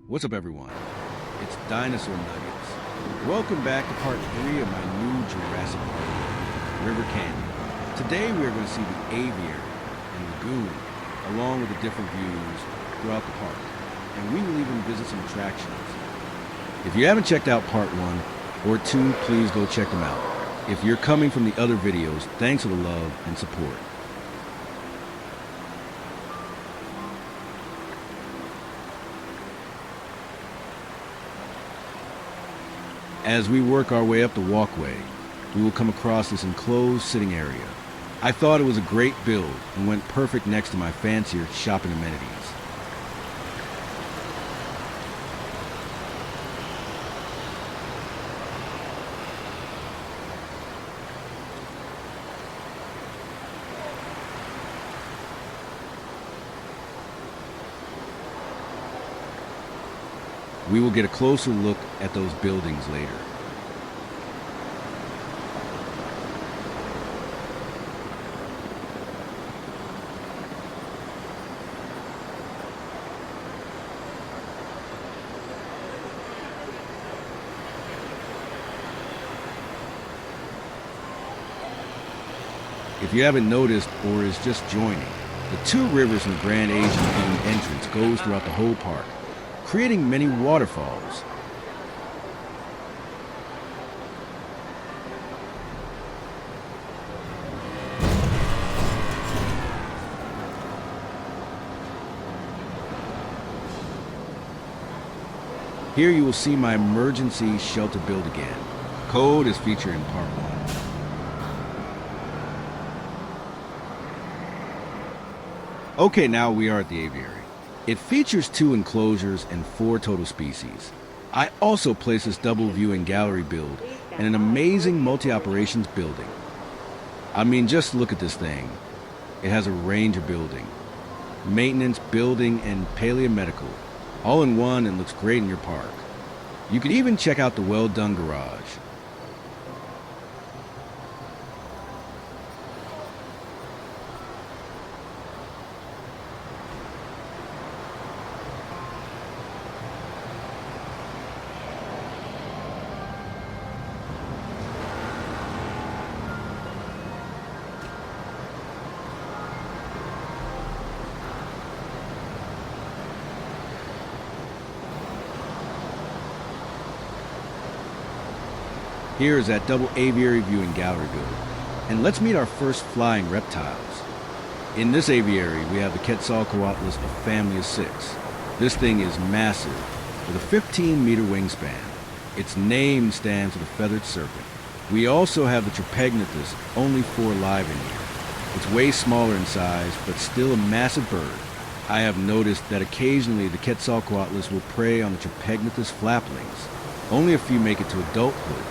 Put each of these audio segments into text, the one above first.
What's up, everyone? It's Dinosaur Nuggets. Welcome back to part 3 of my new Jurassic Park, River Canyon. Today we are going to see the aviary and lagoon, along with the different views throughout the park. And we will even visit some attractions. If you haven't checked out part 1 or 2, please go check them out. If you're coming from the other videos, thanks for the love and support. As we work our way up the walkway, we will come across this enclosed sitting area. I thought it was a great build and went perfect next to my fancier shopping amenities. We will get a closer look at those buildings later. If you haven't noticed or is just joining, the two rivers from the Grand Asian Lagoon entrance goes throughout the whole park, creating many waterfalls. Here you will see my emergency shelter build again. Code is featured in part 1. Okay, now we are at the aviary. It features 2 enclosures and 4 total species. I also placed this double viewing gallery build and an amazing multi-operations building. I mean, just look at this thing. It has a ranger building, maintenance building, and paleomedical, all in one, and looks great in your park. You could even check out the well-done garage. Here is that double aviary viewing gallery build. And let's meet our first flying reptiles. In this aviary, we have the Quetzalcoatlus, a family of 6. This thing is massive, with a 15-meter wingspan. Its name stands for the feathered serpent. We also have the Tropegnathus, only 4 live in here. It's way smaller in size, but still a massive bird. I have noticed that occasionally the Quetzalcoatlus will prey on the Tropegnathus flaplings. Only a few make it to adulthood.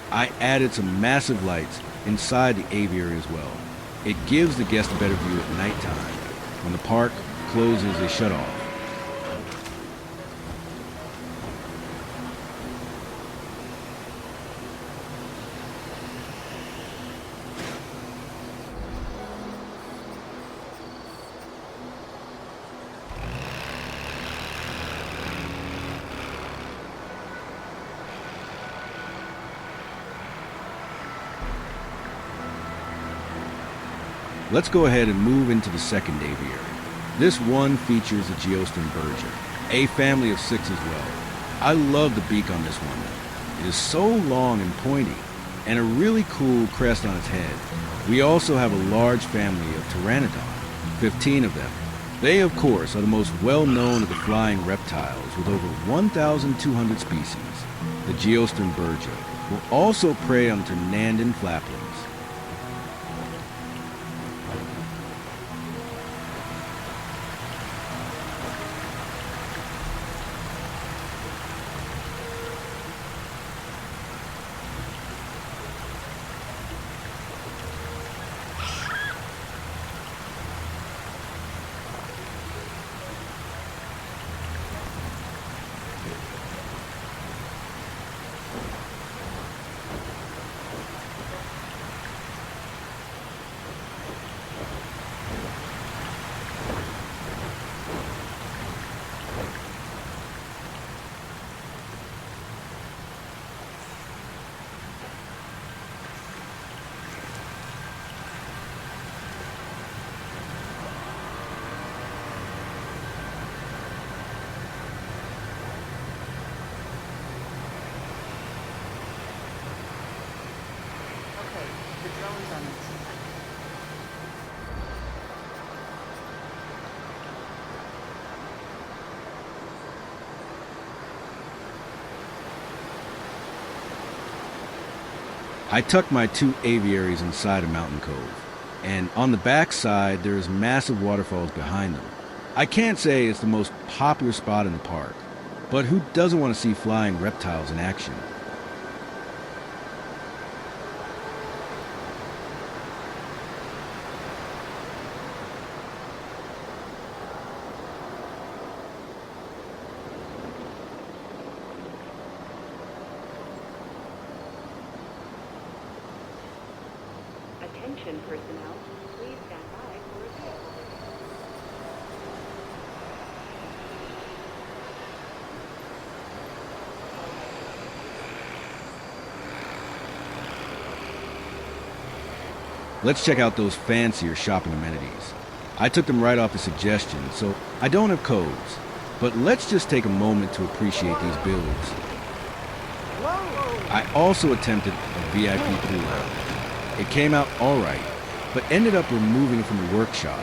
I added some massive lights inside the aviary as well. It gives the guest a better view at nighttime. When the park closes, they shut off. Let's go ahead and move into the second aviary. This one features a geostern berger, a family of 6 as well. I love the beak on this one. It is so long and pointy, and a really cool crest on its head. We also have a large family of pteranodon, 15 of them. They, of course, are the most well-known of the flying reptiles with over 1,200 species. The geostern berger will also prey on Ternandan flaplings. The drone's on its side. I tucked my 2 aviaries inside a mountain cove, and on the back side there's massive waterfalls behind them. I can't say it's the most popular spot in the park, but who doesn't want to see flying reptiles in action? Attention personnel, please stand by for a vehicle. Let's check out those fancier shopping amenities. I took them right off the suggestion, so I don't have codes. But let's just take a moment to appreciate these builds. I also attempted a VIP pool lounge. It came out all right, but ended up removing it from the workshop.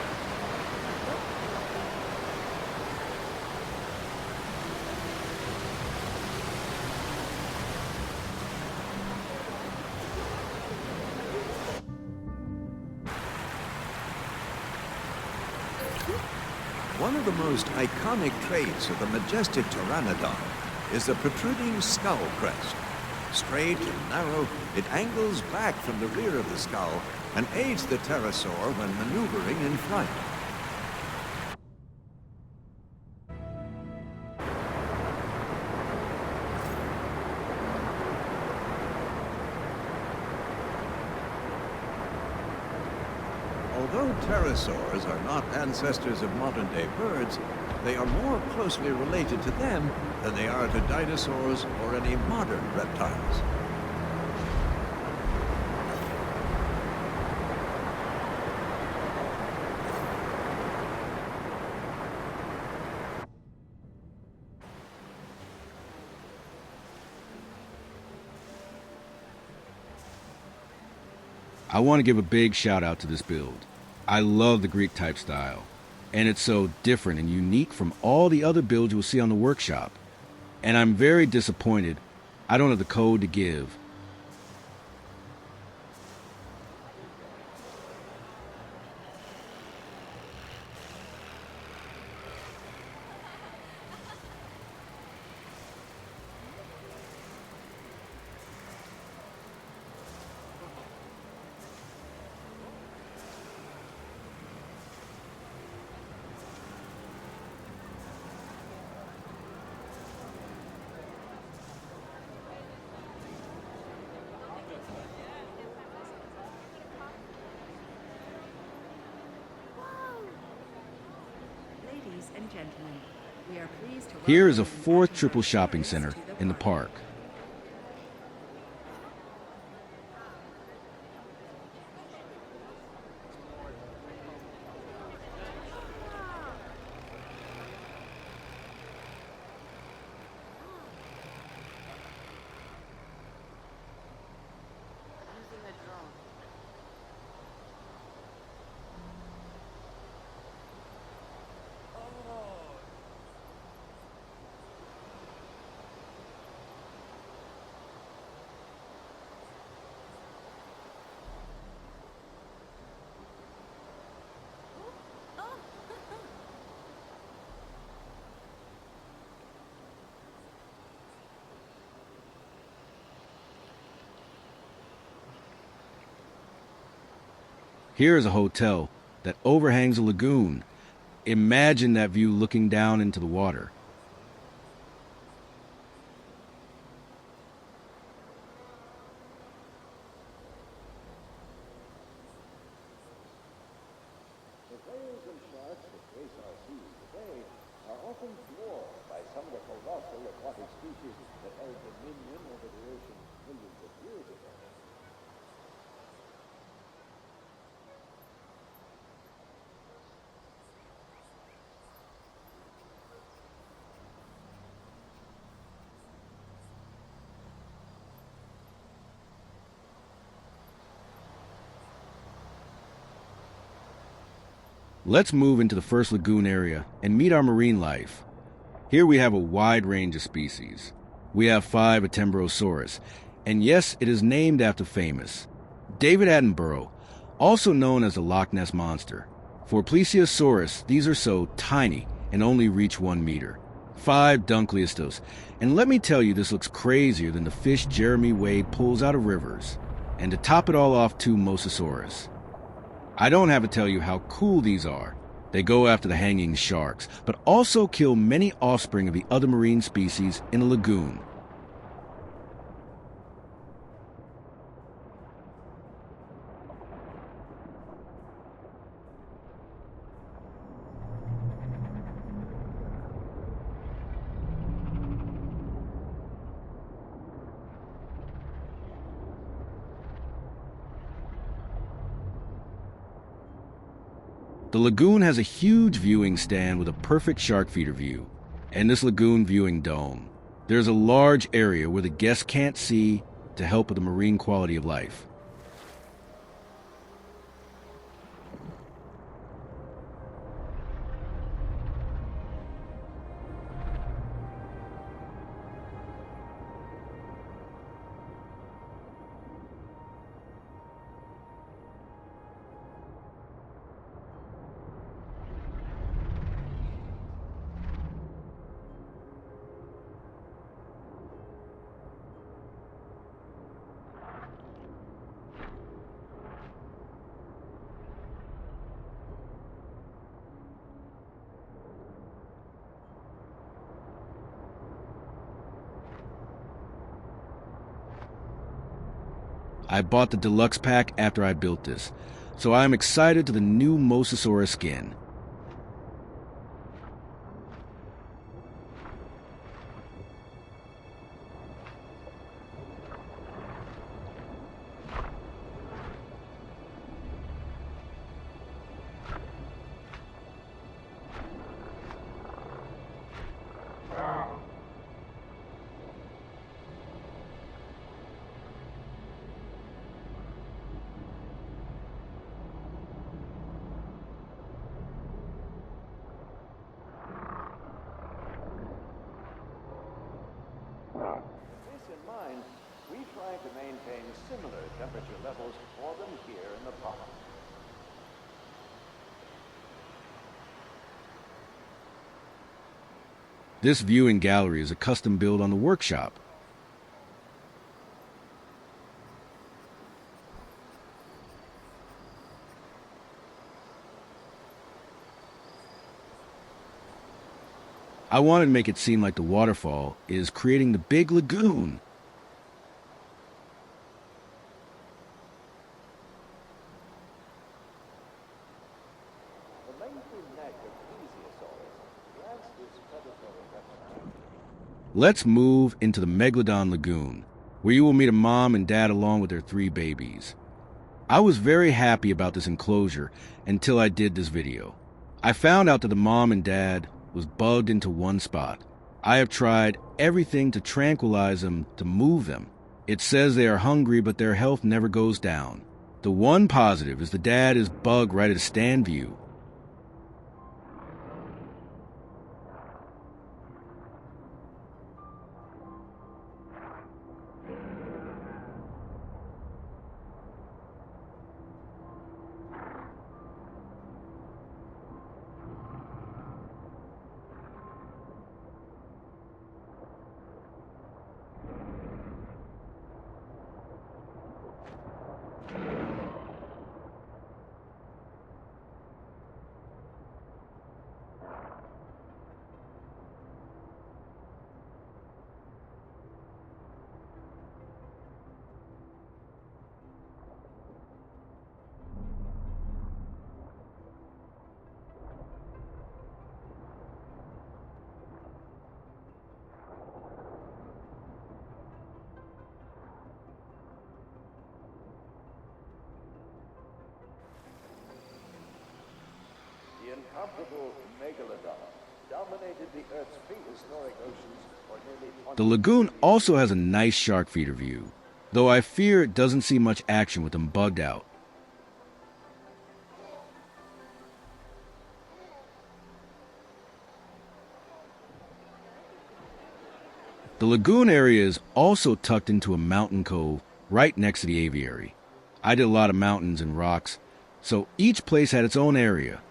One of the most iconic traits of the majestic pteranodon is the protruding skull crest. Straight and narrow, it angles back from the rear of the skull and aids the pterosaur when maneuvering in flight. Although pterosaurs are not ancestors of modern-day birds, they are more closely related to them than they are to dinosaurs or any modern reptiles. I want to give a big shout out to this build. I love the Greek type style, and it's so different and unique from all the other builds you'll see on the workshop. And I'm very disappointed I don't have the code to give. Ladies and gentlemen, we are pleased to Here is a welcome 4th triple shopping center in the park. Here is a hotel that overhangs a lagoon. Imagine that view looking down into the water. The whales and sharks that grace our seas today are often dwarfed by some of the colossal aquatic species that held dominion over the ocean millions of years ago. Let's move into the first lagoon area and meet our marine life. Here we have a wide range of species. We have 5 Atembrosaurus, and yes, it is named after famous David Attenborough, also known as the Loch Ness Monster. For Plesiosaurus, these are so tiny and only reach 1 meter. 5 Dunkleistos, and let me tell you, this looks crazier than the fish Jeremy Wade pulls out of rivers. And to top it all off, 2 Mosasaurus. I don't have to tell you how cool these are. They go after the hanging sharks, but also kill many offspring of the other marine species in a lagoon. The lagoon has a huge viewing stand with a perfect shark feeder view, and this lagoon viewing dome. There's a large area where the guests can't see to help with the marine quality of life. I bought the deluxe pack after I built this, so I am excited to the new Mosasaurus skin. With this in mind, we try to maintain similar temperature levels for them here in the park. This viewing gallery is a custom build on the workshop. I wanted to make it seem like the waterfall is creating the big lagoon. The lengthy neck of Plesiosaurus grants this predatory reptile. Let's move into the Megalodon Lagoon, where you will meet a mom and dad along with their 3 babies. I was very happy about this enclosure until I did this video. I found out that the mom and dad was bugged into one spot. I have tried everything to tranquilize them, to move them. It says they are hungry, but their health never goes down. The one positive is the dad is bugged right at a stand view. incomparable megalodon dominated the Earth's prehistoric oceans for nearly 20 The lagoon also has a nice shark feeder view, though I fear it doesn't see much action with them bugged out. The lagoon area is also tucked into a mountain cove right next to the aviary. I did a lot of mountains and rocks, so each place had its own area.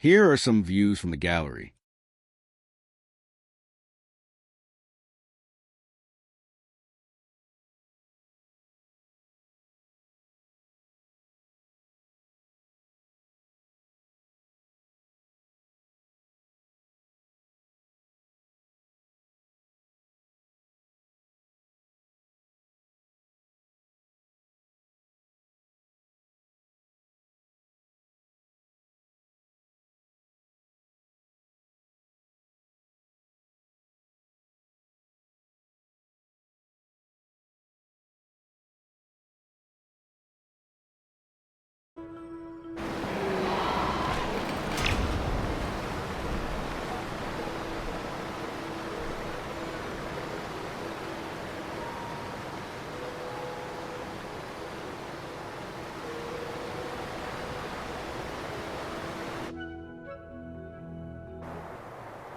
Here are some views from the gallery.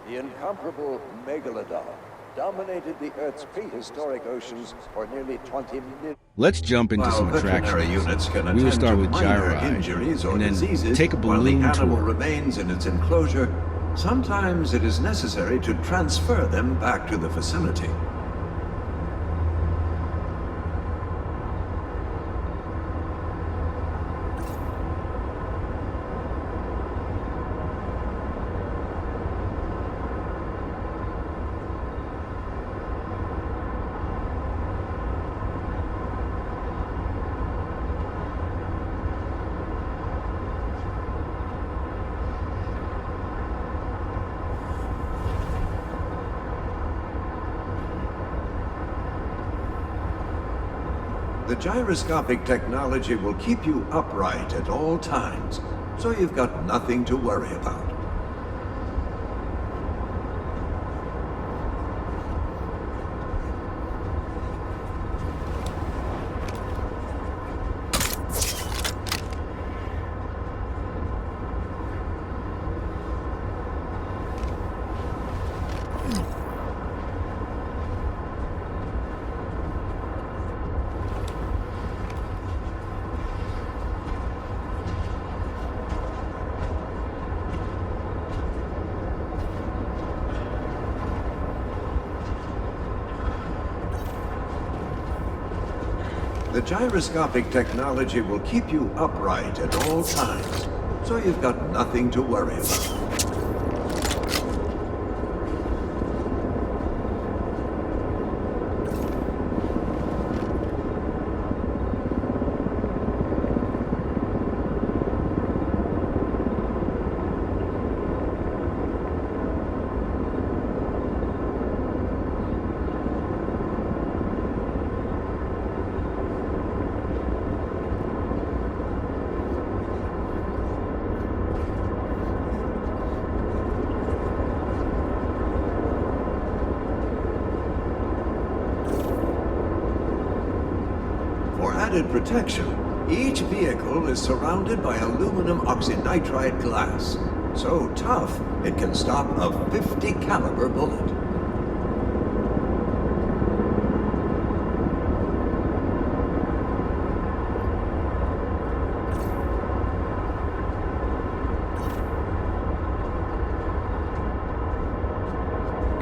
The incomparable megalodon dominated the Earth's prehistoric oceans for nearly 20 million. Let's jump into While some veterinary attractions. units can We will attend start to with minor JWE3 injuries or and then diseases take a while the balloon animal tour. remains in its enclosure, sometimes it is necessary to transfer them back to the facility. The gyroscopic technology will keep you upright at all times, so you've got nothing to worry about. The gyroscopic technology will keep you upright at all times, so you've got nothing to worry about. added protection, each vehicle is surrounded by aluminum oxynitride glass. So tough, it can stop a .50 caliber bullet.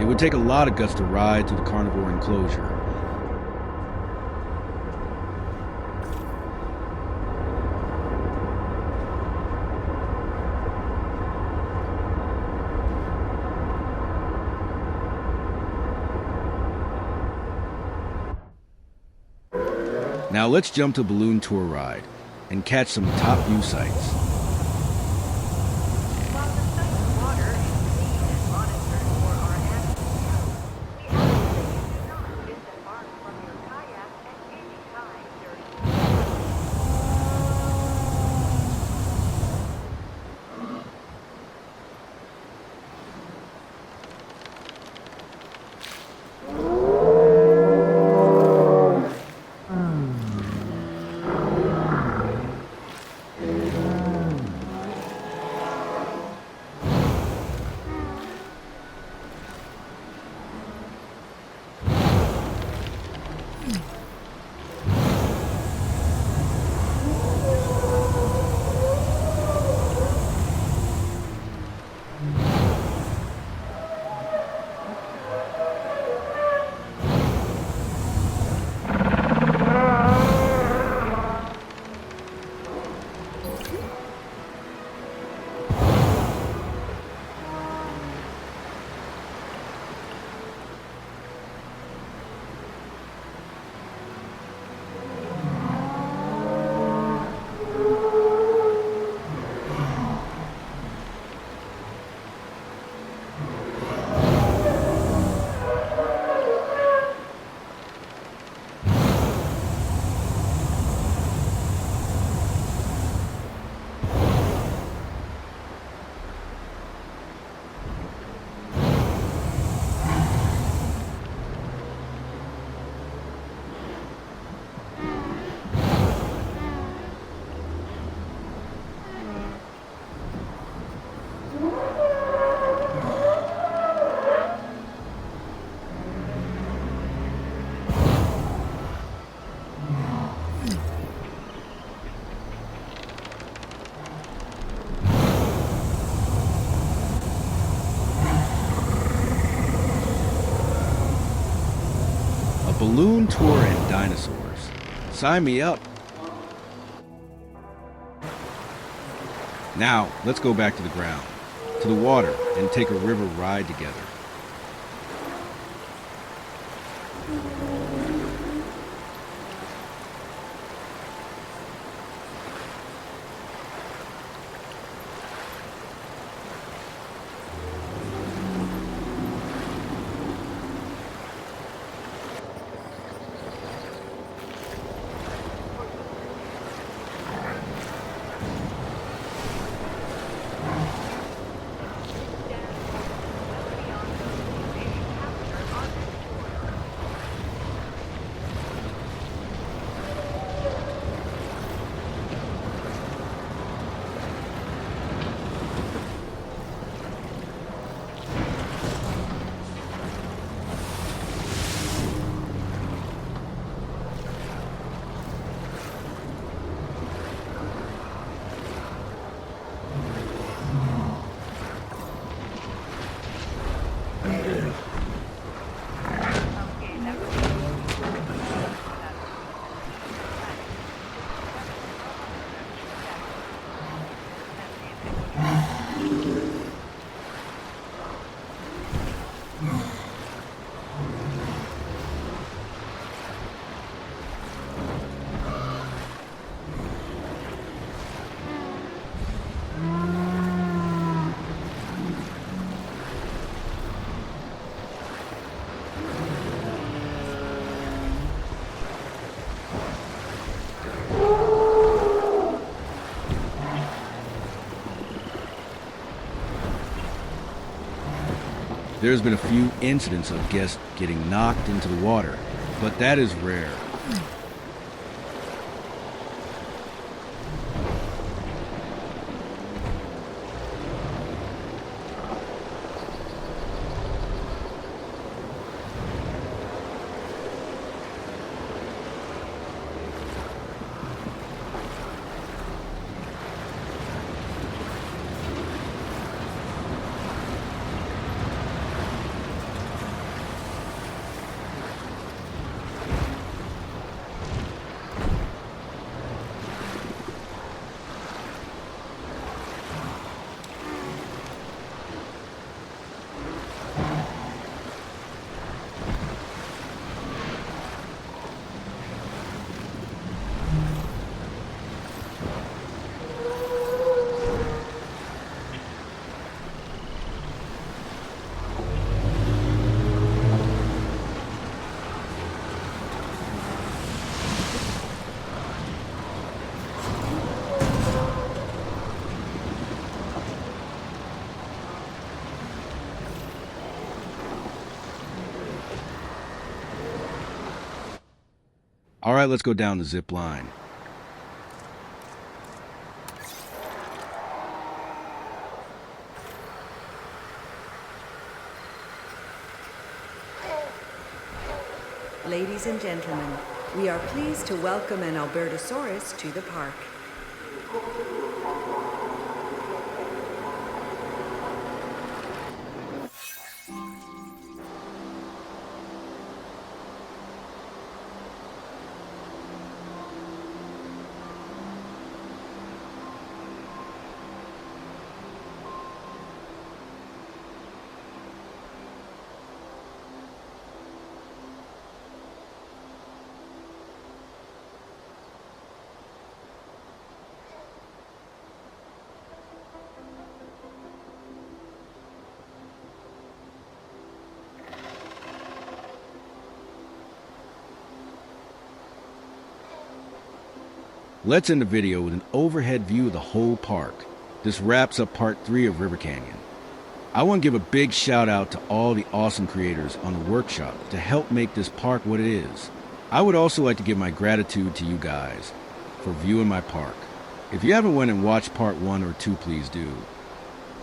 It would take a lot of guts to ride through the carnivore enclosure. Now let's jump to balloon tour ride and catch some top view sights. While the site's water is clean and monitored for our animals, we ask that you do not disembark from your kayak at any time during Balloon tour and dinosaurs. Sign me up. Now, let's go back to the ground, to the water, and take a river ride together. There's been a few incidents of guests getting knocked into the water, but that is rare. All right, let's go down the zip line. Ladies and gentlemen, we are pleased to welcome an Albertosaurus to the park. Let's end the video with an overhead view of the whole park. This wraps up part 3 of River Canyon. I want to give a big shout out to all the awesome creators on the workshop to help make this park what it is. I would also like to give my gratitude to you guys for viewing my park. If you haven't went and watched part 1 or 2, please do.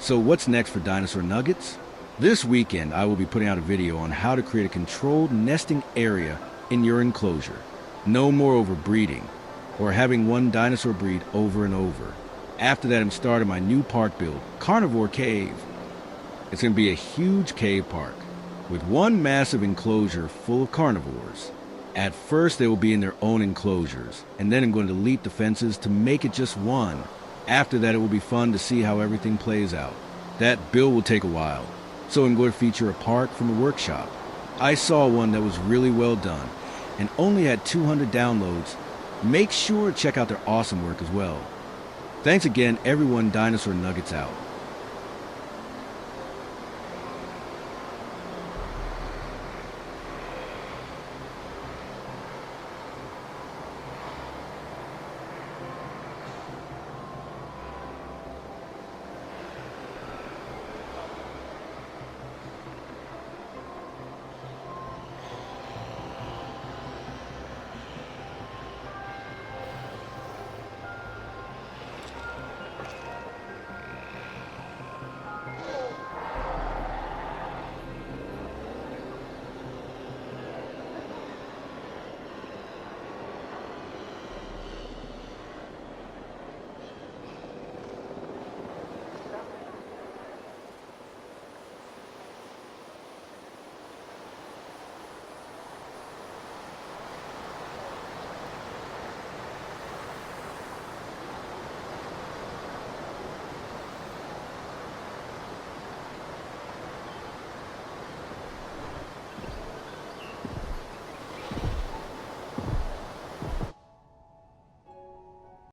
So what's next for Dinosaur Nuggets? This weekend I will be putting out a video on how to create a controlled nesting area in your enclosure. No more overbreeding or having one dinosaur breed over and over. After that, I'm starting my new park build, Carnivore Cave. It's going to be a huge cave park with one massive enclosure full of carnivores. At first, they will be in their own enclosures, and then I'm going to delete the fences to make it just one. After that, it will be fun to see how everything plays out. That build will take a while, so I'm going to feature a park from the workshop. I saw one that was really well done and only had 200 downloads. Make sure to check out their awesome work as well. Thanks again, everyone. Dinosaur Nuggets out.